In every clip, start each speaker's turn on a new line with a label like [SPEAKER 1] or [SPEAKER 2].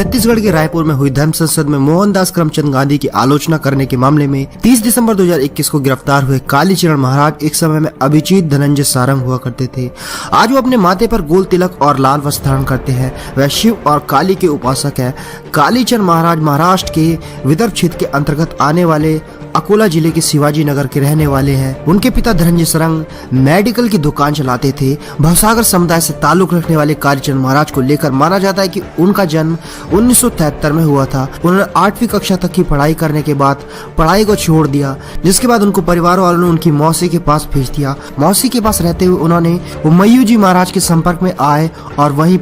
[SPEAKER 1] छत्तीसगढ़ के रायपुर में हुई धर्म संसद में मोहनदास करमचंद गांधी की आलोचना करने के मामले में 30 दिसंबर 2021 को गिरफ्तार हुए कालीचरण महाराज एक समय में अभिजीत धनंजय सारंग हुआ करते थे। आज वो अपने माथे पर गोल तिलक और लाल वस्त्र धारण करते हैं। वह शिव और काली के उपासक है। कालीचरण महाराज महाराष्ट्र के विदर्भ क्षेत्र के अंतर्गत आने वाले अकोला जिले के शिवाजी नगर के रहने वाले हैं। उनके पिता धनंजय सारंग मेडिकल की दुकान चलाते थे। भवसागर समुदाय से ताल्लुक रखने वाले कालीचरण महाराज को लेकर माना जाता है कि उनका जन्म 1973 में हुआ था। उन्होंने 8वीं कक्षा तक की पढ़ाई करने के बाद पढ़ाई को छोड़ दिया, जिसके बाद उनको परिवार वालों ने उनकी मौसी के पास भेज दिया। मौसी के पास रहते हुए उन्होंने मय्यू जी महाराज के संपर्क में आए और वहीं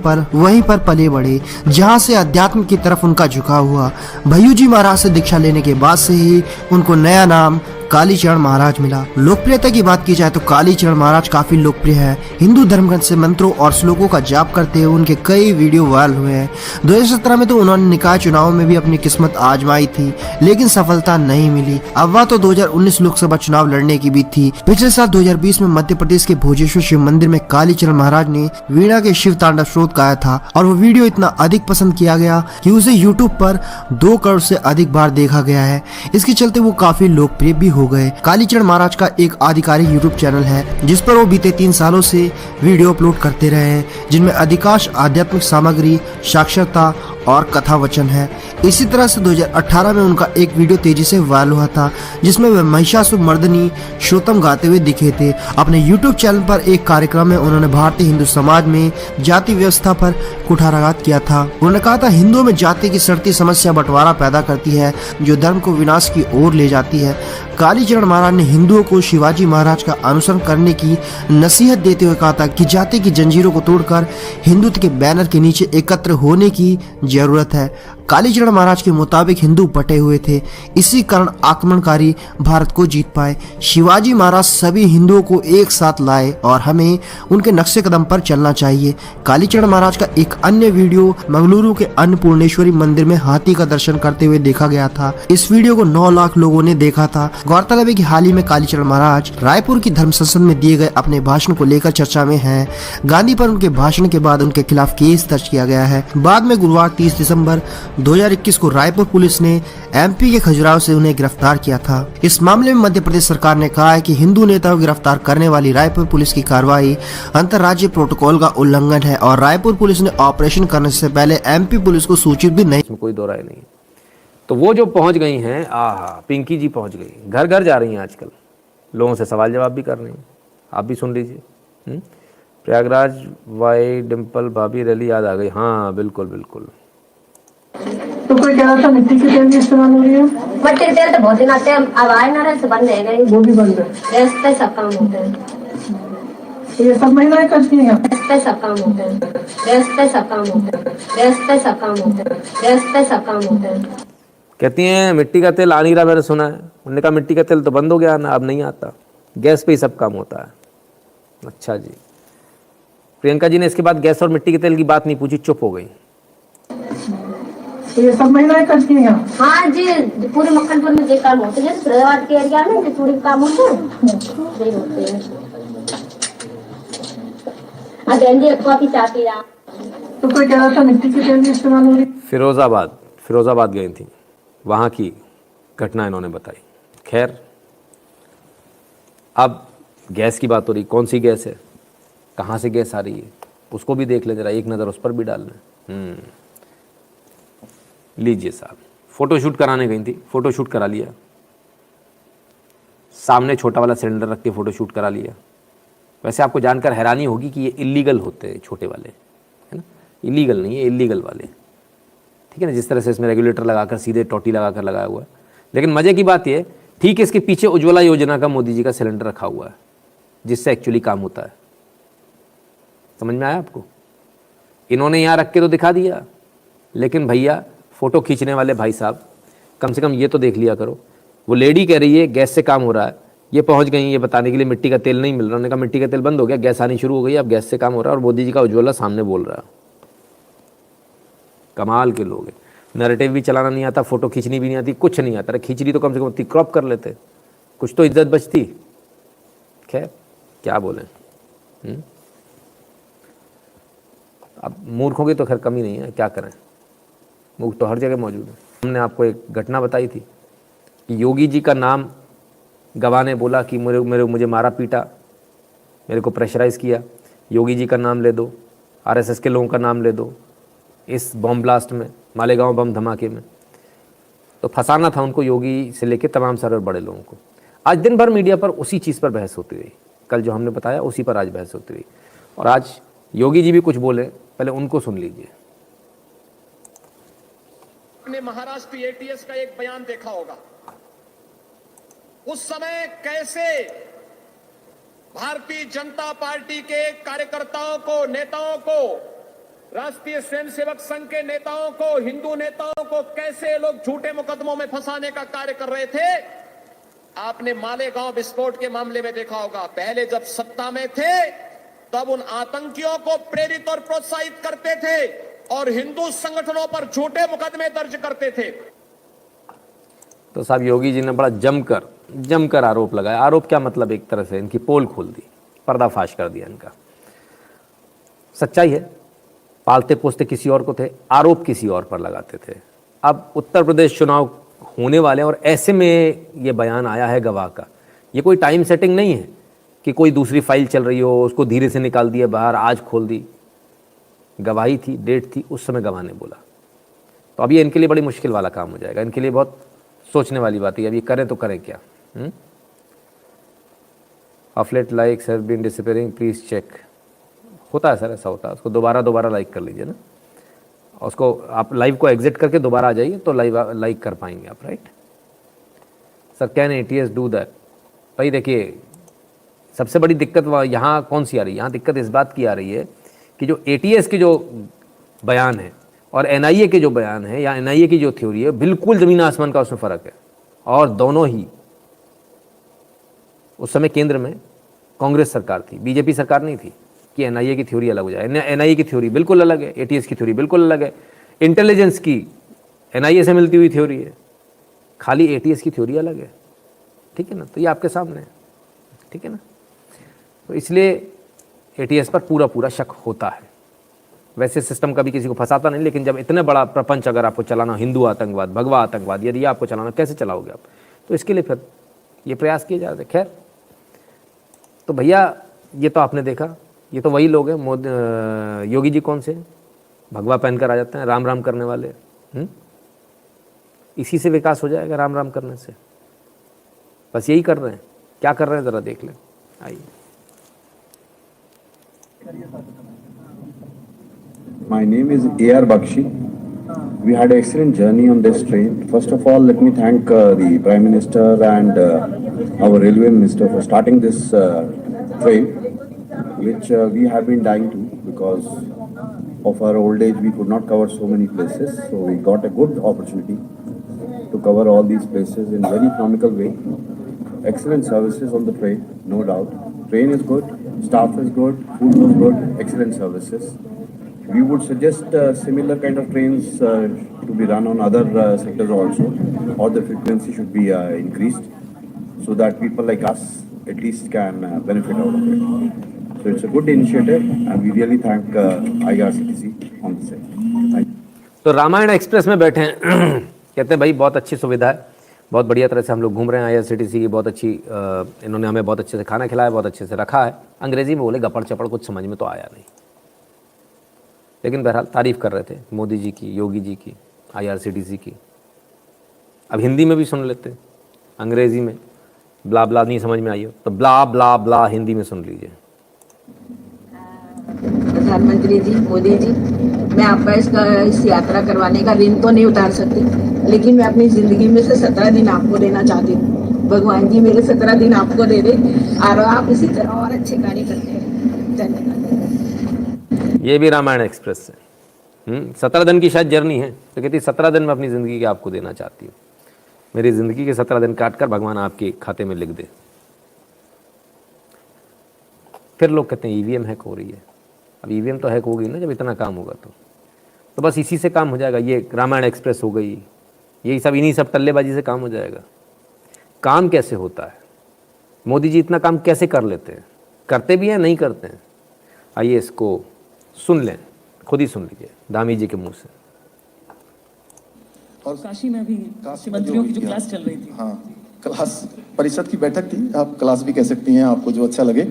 [SPEAKER 1] पर पले बढ़े, जहाँ से अध्यात्म की तरफ उनका झुकाव हुआ। भय्यू जी महाराज से दीक्षा लेने के बाद से ही उनको नया नाम कालीचरण महाराज मिला। लोकप्रियता की बात की जाए तो कालीचरण महाराज काफी लोकप्रिय है। हिंदू धर्मग्रंथ से मंत्रों और श्लोकों का जाप करते हुए उनके कई वीडियो वायरल हुए हैं। 2017 में तो उन्होंने निकाय चुनाव में भी अपनी किस्मत आजमाई थी, लेकिन सफलता नहीं मिली। अफवाह तो 2019 लोकसभा चुनाव लड़ने की भी थी। पिछले साल 2020 में मध्य प्रदेश के भोजेश्वर शिव मंदिर में कालीचरण महाराज ने वीणा के शिव तांडव स्रोत गाया था और वो वीडियो इतना अधिक पसंद किया गया कि उसे यूट्यूब पर 2 करोड़ से अधिक बार देखा गया है। इसके चलते वो काफी लोकप्रिय भी हो गए। कालीचरण महाराज का एक आधिकारिक यूट्यूब चैनल है, जिस पर वो बीते 3 सालों से वीडियो अपलोड करते रहे हैं, जिनमें अधिकांश आध्यात्मिक सामग्री, साक्षरता और कथा वचन है। इसी तरह से 2018 में उनका एक वीडियो तेजी से वायरल हुआ था, जिसमें वे महिषासुर मर्दनी श्रोतम गाते हुए दिखे थे। अपने यूट्यूब चैनल पर एक कार्यक्रम में उन्होंने भारतीय हिंदू समाज में जाति व्यवस्था पर कुठाराघात किया था। उन्होंने कहा था, हिंदुओं में जाति की सड़ती समस्या बंटवारा पैदा करती है, जो धर्म को विनाश की ओर ले जाती है। कालीचरण महाराज ने हिंदुओं को शिवाजी महाराज का अनुसरण करने की नसीहत देते हुए कहा था कि जाति की जंजीरों को तोड़कर हिंदुत्व के बैनर के नीचे एकत्र होने की जरूरत है। कालीचरण महाराज के मुताबिक हिंदू बटे हुए थे, इसी कारण आक्रमणकारी भारत को जीत पाए। शिवाजी महाराज सभी हिंदुओं को एक साथ लाए और हमें उनके नक्शे कदम पर चलना चाहिए। कालीचरण महाराज का एक अन्य वीडियो मंगलुरु के अन्नपूर्णेश्वरी मंदिर में हाथी का दर्शन करते हुए देखा गया था। इस वीडियो को 9 लाख लोगों ने देखा था। गौरतलब है कि हाल ही में कालीचरण महाराज रायपुर की धर्म संसद में दिए गए अपने भाषण को लेकर चर्चा में हैं। गांधी पर उनके भाषण के बाद उनके खिलाफ केस दर्ज किया गया है। बाद में गुरुवार 30 दिसंबर 2021 को रायपुर पुलिस ने एमपी के खजुराहो से उन्हें गिरफ्तार किया था। इस मामले में मध्य प्रदेश सरकार ने कहा है कि हिंदू नेताओं को गिरफ्तार करने वाली रायपुर पुलिस की कार्रवाई अंतर्राज्यीय प्रोटोकॉल का उल्लंघन है और रायपुर पुलिस ने ऑपरेशन करने से पहले एमपी पुलिस को सूचित भी नहीं।
[SPEAKER 2] कोई दो राय नहीं। तो वो जो पहुंच गई हैं, पिंकी जी पहुंच गई, घर घर जा रही हैं आजकल, लोगों से सवाल जवाब भी कर रही हैं। आप भी सुन लीजिए। प्रयागराज वाई डिम्पल भाभी रैली याद आ गई। हाँ बिल्कुल बिल्कुल।
[SPEAKER 3] तो कोई कह रहा था मिट्टी के तेल की इस्तेमाल हो रही है।
[SPEAKER 4] मिट्टी के तेल तो बहुत दिन आते हैं, अब आए ना रहे से बंद है गए।
[SPEAKER 3] वो भी बंद है।
[SPEAKER 4] गैस पे सब काम होते हैं।
[SPEAKER 3] तो ये सब महिलाएं करती हैं।
[SPEAKER 4] गैस पे सब काम होते हैं। गैस पे सब काम होते हैं। गैस पे सब काम होते हैं। गैस पे सब काम होते हैं।
[SPEAKER 2] कहती हैं मिट्टी का तेल आ नहीं रहा, मैंने सुना है। उन्होंने कहा मिट्टी का तेल तो बंद हो गया ना, अब नहीं आता, गैस पे ही सब काम होता है। अच्छा जी। प्रियंका जी ने इसके बाद गैस और मिट्टी के तेल की बात नहीं पूछी, चुप हो गई।
[SPEAKER 3] तो ये सब महिलाएं करती हैं।
[SPEAKER 4] हाँ जी, पूरे मक्खनपुर में जो काम होते हैं, फरीदाबाद के एरिया में जो पूरे काम होते हैं यही होते हैं। कॉफी चाहती रहा।
[SPEAKER 3] तो कोई कह रहा था मिट्टी के तेल की इस्तेमाल हो रही है।
[SPEAKER 2] फिरोजाबाद गई थी, वहाँ की घटना इन्होंने बताई। खैर, अब गैस की बात हो रही, कौन सी गैस है, कहाँ से गैस आ रही है, उसको भी देख ले जरा, एक नज़र उस पर भी डाल लें। लीजिए साहब, फोटोशूट कराने गई थी, फोटोशूट करा लिया, सामने छोटा वाला सिलेंडर रख के फोटोशूट करा लिया। वैसे आपको जानकर हैरानी होगी कि ये इलीगल होते हैं, छोटे वाले, है ना, इलीगल नहीं है, इलीगल वाले, ठीक है ना। जिस तरह से इसमें रेगुलेटर लगाकर सीधे टोटी लगाकर लगाया हुआ है। लेकिन मज़े की बात ये, ठीक है, इसके पीछे उज्ज्वला योजना का मोदी जी का सिलेंडर रखा हुआ है, जिससे एक्चुअली काम होता है। समझ में आया आपको? इन्होंने यहाँ रख के तो दिखा दिया, लेकिन भैया फ़ोटो खींचने वाले भाई साहब, कम से कम ये तो देख लिया करो। वो लेडी कह रही है गैस से काम हो रहा है, ये पहुँच गई ये बताने के लिए मिट्टी का तेल नहीं मिल रहा। उन्होंने कहा मिट्टी का तेल बंद हो गया, गैस आनी शुरू हो गई, अब गैस से काम हो रहा है, और मोदी जी का उज्ज्वला सामने बोल रहा है। कमाल के लोग हैं। नैरेटिव भी चलाना नहीं आता, फोटो खींचनी भी नहीं आती, कुछ नहीं आता। खींच ली तो कम से कम इतनी क्रॉप कर लेते, कुछ तो इज्जत बचती। खैर क्या बोलें। अब मूर्खों की तो खैर कमी नहीं है, क्या करें। मूक तो हर जगह मौजूद है। हमने आपको एक घटना बताई थी कि योगी जी का नाम गवाह ने बोला कि मुझे मारा पीटा, मेरे को प्रेशराइज़ किया, योगी जी का नाम ले दो, आरएसएस के लोगों का नाम ले दो इस बॉम्ब ब्लास्ट में, मालेगांव बम धमाके में। तो फंसाना था उनको, योगी से लेके तमाम सारे बड़े लोगों को। आज दिन भर मीडिया पर उसी चीज़ पर बहस होती रही, कल जो हमने बताया उसी पर आज बहस होती रही। और आज योगी जी भी कुछ बोले, पहले उनको सुन लीजिए।
[SPEAKER 5] आपने महाराष्ट्र एटीएस का एक बयान देखा होगा। उस समय कैसे भारतीय जनता पार्टी के कार्यकर्ताओं को, नेताओं को, राष्ट्रीय स्वयंसेवक संघ के नेताओं को, हिंदू नेताओं को कैसे लोग झूठे मुकदमों में फंसाने का कार्य कर रहे थे। आपने मालेगांव विस्फोट के मामले में देखा होगा। पहले जब सत्ता में थे तब उन आतंकियों को प्रेरित और प्रोत्साहित करते थे और हिंदू संगठनों पर झूठे मुकदमे दर्ज करते थे।
[SPEAKER 2] तो साहब योगी जी ने बड़ा जमकर आरोप लगाया। आरोप क्या मतलब, एक तरह से इनकी पोल खोल दी, पर्दाफाश कर दिया इनका। सच्चाई है, पालते पोसते किसी और को थे, आरोप किसी और पर लगाते थे। अब उत्तर प्रदेश चुनाव होने वाले हैं और ऐसे में ये बयान आया है गवाह का। ये कोई टाइम सेटिंग नहीं है कि कोई दूसरी फाइल चल रही हो, उसको धीरे से निकाल दिया बाहर, आज खोल दी। गवाही थी, डेट थी, उस समय गवाह ने बोला। तो अब ये इनके लिए बड़ी मुश्किल वाला काम हो जाएगा, इनके लिए बहुत सोचने वाली बात है। अब ये करें तो करें क्या। Of late likes have been disappearing, please check. होता है सर, ऐसा होता है। उसको दोबारा लाइक कर लीजिए ना, उसको आप लाइव को एग्जिट करके दोबारा आ जाइए तो लाइक कर पाएंगे आप, right. Sir can ATS do that. भाई देखिए, सबसे बड़ी दिक्कत यहाँ कौन सी आ रही है, यहाँ दिक्कत इस बात की आ रही है कि जो एटीएस के जो बयान है और एनआईए के जो बयान है या एनआईए की जो थ्योरी है, बिल्कुल ज़मीन आसमान का उसमें फ़र्क है। और दोनों ही उस समय केंद्र में कांग्रेस सरकार थी, बीजेपी सरकार नहीं थी कि एनआईए की थ्योरी अलग हो जाए। एनआईए की थ्योरी बिल्कुल अलग है, एटीएस की थ्योरी बिल्कुल अलग है। इंटेलिजेंस की एनआईए से मिलती हुई थ्योरी है, खाली एटीएस की थ्योरी अलग है। ठीक है ना, तो ये आपके सामने है, ठीक है ना। तो इसलिए एटीएस पर पूरा शक होता है। वैसे सिस्टम कभी किसी को फंसाता नहीं, लेकिन जब इतने बड़ा प्रपंच अगर आपको चलाना, हिंदू आतंकवाद, भगवा आतंकवाद, यदि आपको चलाना, कैसे चलाओगे आप। तो इसके लिए फिर ये प्रयास किए जा रहे थे। खैर, तो भैया ये तो आपने देखा, ये तो वही लोग हैं। योगी जी कौन से भगवा पहनकर आ जाते हैं, राम राम करने वाले। इसी से विकास हो जाएगा, राम राम करने से। बस यही कर रहे हैं। क्या कर रहे हैं ज़रा देख लें, आइए।
[SPEAKER 6] My name is A.R. Bakshi. We had an excellent journey on this train. First of all, let me thank the Prime Minister and our Railway Minister for starting this train, which we have been dying to because of our old age. We could not cover so many places, so we got a good opportunity to cover all these places in a very economical way. Excellent services on the train, no doubt. Train is good, staff is good, food was good, excellent services. We would suggest similar kind of trains to be run on other sectors also, or the frequency should be increased so that people like us at least can benefit out of it. So it's a good initiative and we really thank IRCTC on this side. Thank you.
[SPEAKER 2] तो Ramayan express में बैठे हैं कहते हैं भाई बहुत अच्छी सुविधा है, बहुत बढ़िया तरह से हम लोग घूम रहे हैं। IRCTC की बहुत अच्छी, इन्होंने हमें बहुत अच्छे से खाना खिलाया, बहुत अच्छे से रखा है। अंग्रेजी में बोले गपड़ चपड़, कुछ समझ में तो आया नहीं, लेकिन बहरहाल तारीफ़ कर रहे थे मोदी जी की, योगी जी की, IRCTC की। अब हिंदी में भी सुन लेते, अंग्रेज़ी में ब्ला ब्ला नहीं समझ में आई हो तो ब्ला ब्ला ब्ला हिंदी में सुन लीजिए।
[SPEAKER 7] प्रधानमंत्री जी, मोदी जी, मैं आपका इस यात्रा करवाने का ऋण तो नहीं उतार सकती, लेकिन मैं अपनी ज़िंदगी में से 17 दिन आपको देना चाहती हूँ। भगवान जी मेरे 17 दिन आपको दे दे और आप इसी तरह और अच्छे कार्य करते हैं। धन्यवाद।
[SPEAKER 2] ये भी रामायण एक्सप्रेस से 17 दिन की शायद जर्नी है, तो कहती 17 दिन में अपनी ज़िंदगी के आपको देना चाहती हूँ। मेरी ज़िंदगी के 17 दिन काट कर भगवान आपके खाते में लिख दे। फिर लोग कहते हैं ईवीएम हैक हो रही है। अब ईवीएम तो हैक होगी ना जब इतना काम होगा तो बस इसी से काम हो जाएगा। ये रामायण एक्सप्रेस हो गई, यही सब इन्हीं सब टल्लेबाजी से काम हो जाएगा। काम कैसे होता है, मोदी जी इतना काम कैसे कर लेते हैं, करते भी हैं नहीं करते हैं। आइए इसको सुन लें, खुद ही सुन लीजिए दामी जी के मुंह से।
[SPEAKER 8] और
[SPEAKER 9] काशी में भी
[SPEAKER 8] काशी में
[SPEAKER 9] मंत्रियों की जो
[SPEAKER 8] हुई थी,
[SPEAKER 9] क्लास चल रही थी।
[SPEAKER 8] हाँ, क्लास परिषद की बैठक थी, आप क्लास भी कह सकती हैं, आपको जो अच्छा लगे।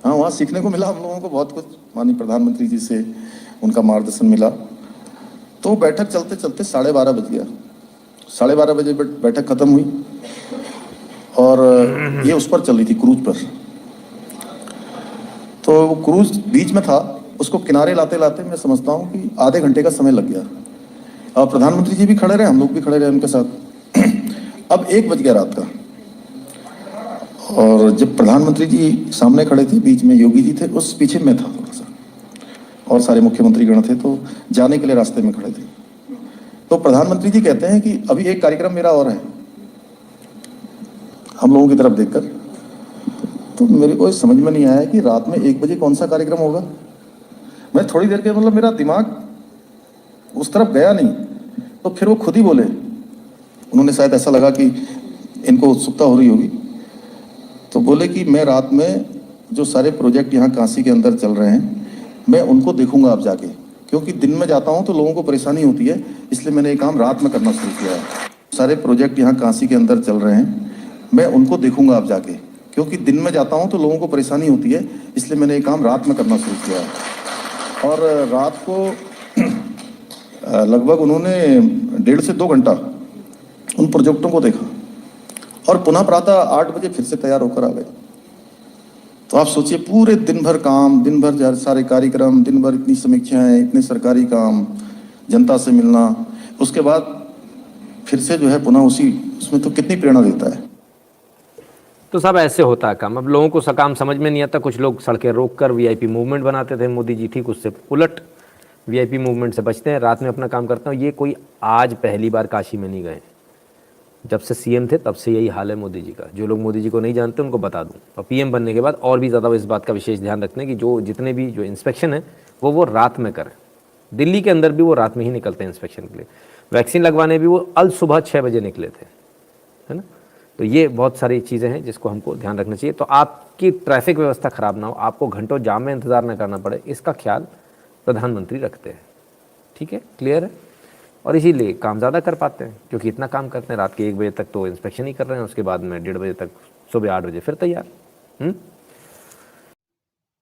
[SPEAKER 8] हाँ, वहाँ सीखने को मिला हम लोगों को बहुत कुछ, माननीय प्रधानमंत्री जी से उनका मार्गदर्शन मिला। तो बैठक चलते चलते 12:30 बज गया। 12:30 बजे बैठक खत्म हुई और ये उस पर चल रही थी, क्रूज पर। तो वो क्रूज बीच में था, उसको किनारे लाते लाते मैं समझता हूँ कि आधे घंटे का समय लग गया। और प्रधानमंत्री जी भी खड़े रहे, हम लोग भी खड़े रहे उनके साथ। अब 1 बज गया रात का, और जब प्रधानमंत्री जी सामने खड़े थे, बीच में योगी जी थे, उस पीछे मैं था थोड़ा सा, और सारे मुख्यमंत्री गण थे, तो जाने के लिए रास्ते में खड़े थे। तो प्रधानमंत्री जी कहते हैं कि अभी एक कार्यक्रम मेरा और है, हम लोगों की तरफ देखकर। तो मेरे को समझ में नहीं आया कि रात में 1 बजे कौन सा कार्यक्रम होगा। मैं थोड़ी देर के, मतलब मेरा दिमाग उस तरफ गया नहीं। तो फिर वो खुद ही बोले, उन्होंने शायद ऐसा लगा कि इनको उत्सुकता हो रही होगी, तो बोले कि मैं रात में जो सारे प्रोजेक्ट यहाँ काशी के अंदर चल रहे हैं, मैं उनको देखूंगा अब जाके, क्योंकि दिन में जाता हूँ तो लोगों को परेशानी होती है, इसलिए मैंने ये काम रात में करना शुरू किया है। सारे प्रोजेक्ट यहाँ काशी के अंदर चल रहे हैं, मैं उनको देखूंगा अब जाके, क्योंकि दिन में जाता हूँ तो लोगों को परेशानी होती है, इसलिए मैंने ये काम रात में करना शुरू किया है। और रात को लगभग उन्होंने 1.5 से 2 घंटा उन प्रोजेक्टों को देखा, और पुनः प्रातः 8 बजे फिर से तैयार होकर आ गए। तो आप सोचिए, पूरे दिन भर काम, दिन भर सारे कार्यक्रम, दिन भर इतनी समीक्षाएं, इतने सरकारी काम, जनता से मिलना, उसके बाद फिर से जो है पुनः उसमें तो कितनी प्रेरणा देता है।
[SPEAKER 2] तो सब ऐसे होता है काम। अब लोगों को काम समझ में नहीं आता, कुछ लोग सड़कें रोक कर वीआईपी मूवमेंट बनाते थे, मोदी जी ठीक उससे उलट वीआईपी मूवमेंट से बचते हैं, रात में अपना काम करते हैं। ये कोई आज पहली बार काशी में नहीं गए, जब से सीएम थे तब से यही हाल है मोदी जी का। जो लोग मोदी जी को नहीं जानते उनको बता दूं, और पीएम बनने के बाद और भी ज़्यादा इस बात का विशेष ध्यान रखने की जो जितने भी जो इंस्पेक्शन है वो रात में करें। दिल्ली के अंदर भी वो रात में ही निकलते हैं इंस्पेक्शन के लिए। वैक्सीन लगवाने भी वो अल सुबह 6 बजे निकले थे, है ना। तो ये बहुत सारी चीज़ें हैं जिसको हमको ध्यान रखना चाहिए। तो आपकी ट्रैफिक व्यवस्था ख़राब ना हो, आपको घंटों जाम में इंतज़ार ना करना पड़े, इसका ख्याल प्रधानमंत्री रखते हैं। ठीक है, क्लियर है। और इसीलिए काम ज़्यादा कर पाते हैं, क्योंकि इतना काम करते हैं, रात के 1 बजे तक तो इंस्पेक्शन ही कर रहे हैं, उसके बाद में 1:30 बजे तक, सुबह 8 बजे फिर तैयार।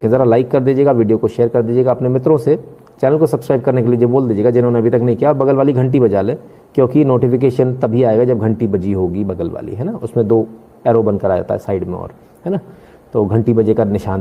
[SPEAKER 2] ज़रा लाइक कर दीजिएगा, वीडियो को शेयर कर दीजिएगा अपने मित्रों से। चैनल को सब्सक्राइब करने के लिए बोल दीजिएगा जिन्होंने अभी तक नहीं किया, और बगल वाली घंटी बजा ले, क्योंकि नोटिफिकेशन तभी आएगा जब घंटी बजी होगी बगल वाली, है ना। उसमें 2 एरो बनकर आता है साइड में, और है ना, तो घंटी बजे का निशान